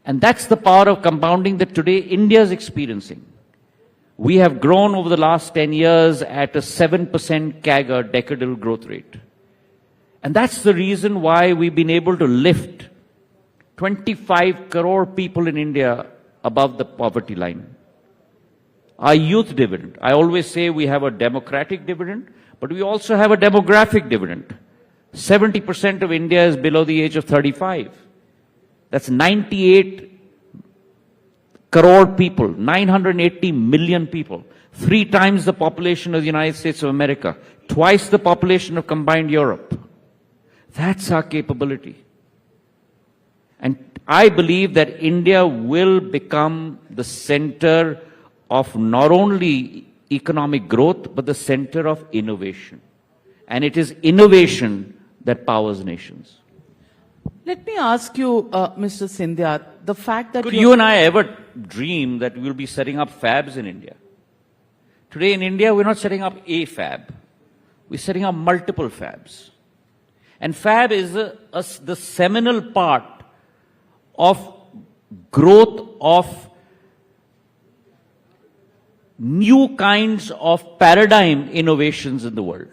And that's the power of compounding that today India is experiencing. We have grown over the last 10 years at a 7% CAGR decadal growth rate. And that's the reason why we've been able to lift 25 crore people in India above the poverty line. Our youth dividend. I always say we have a democratic dividend, but we also have a demographic dividend. 70% of India is below the age of 35. That's 98 crore people, 980 million people, 3 times the population of the United States of America, twice the population of combined Europe. That's our capability. And I believe that India will become the center of not only economic growth, but the center of innovation. And it is innovation that powers nations. Let me ask you, Mr. Scindia, the fact that Could you and I ever dream that we'll be setting up fabs in India? Today in India, we're not setting up a fab. We're setting up multiple fabs. And fab is the seminal part of growth of new kinds of paradigm innovations in the world.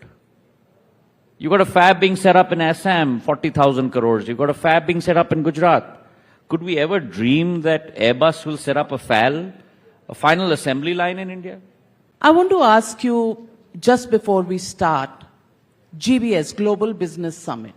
You've got a fab being set up in Assam, 40,000 crores. You've got a fab being set up in Gujarat. Could we ever dream that Airbus will set up a FAL, a final assembly line in India? I want to ask you, just before we start, GBS, Global Business Summit.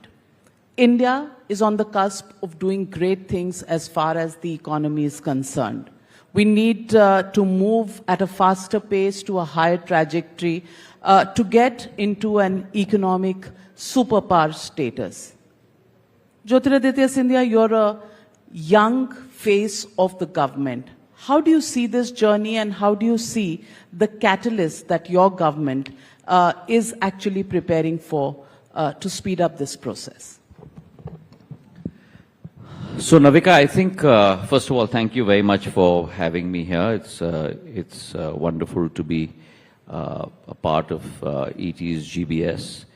India is on the cusp of doing great things as far as the economy is concerned. We need to move at a faster pace to a higher trajectory to get into an economic superpower status. Jyotiraditya Scindia, you're a young face of the government. How do you see this journey, and how do you see the catalyst that your government is actually preparing for to speed up this process? So, Navika, I think, first of all, thank you very much for having me here. It's wonderful to be a part of ET's GBS,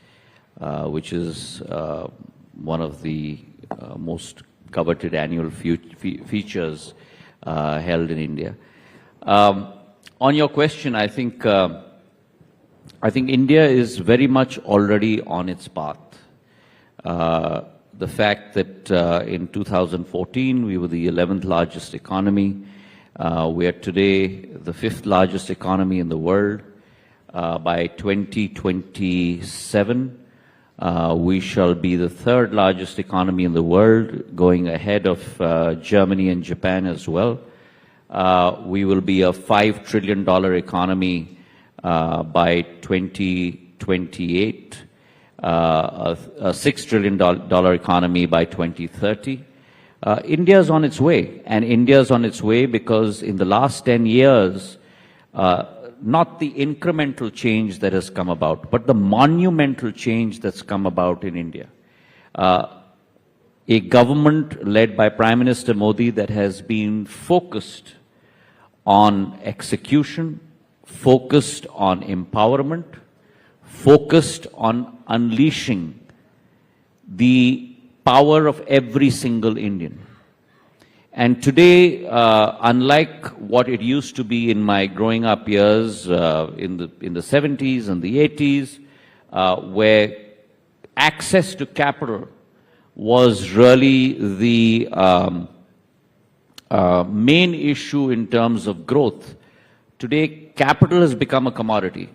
which is one of the most coveted annual features held in India. On your question, I think India is very much already on its path. The fact that in 2014 we were the 11th largest economy, we are today the 5th largest economy in the world. By 2027, we shall be the 3rd largest economy in the world, going ahead of Germany and Japan as well. We will be a $5 trillion economy by 2028. A $6 trillion economy by 2030. India is on its way, and India is on its way because in the last 10 years, not the incremental change that has come about, but the monumental change that's come about in India. A government led by Prime Minister Modi that has been focused on execution, focused on empowerment, focused on unleashing the power of every single Indian. And today, unlike what it used to be in my growing up years in the 70s and the 80s, where access to capital was really the main issue in terms of growth, today capital has become a commodity.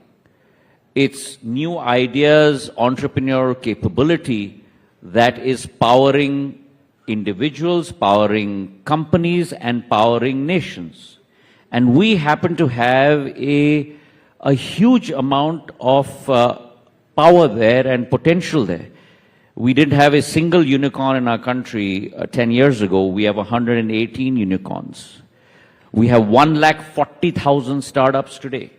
It's new ideas, entrepreneurial capability that is powering individuals, powering companies, and powering nations. And we happen to have a huge amount of power there and potential there. We didn't have a single unicorn in our country 10 years ago. We have 118 unicorns. We have 140,000 startups today.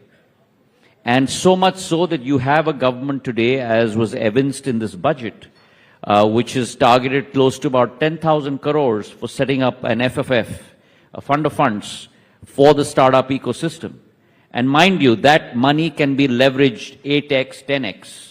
And so much so that you have a government today, as was evinced in this budget, which is targeted close to about 10,000 crores for setting up an FFF, a fund of funds for the startup ecosystem. And mind you, that money can be leveraged 8x, 10x.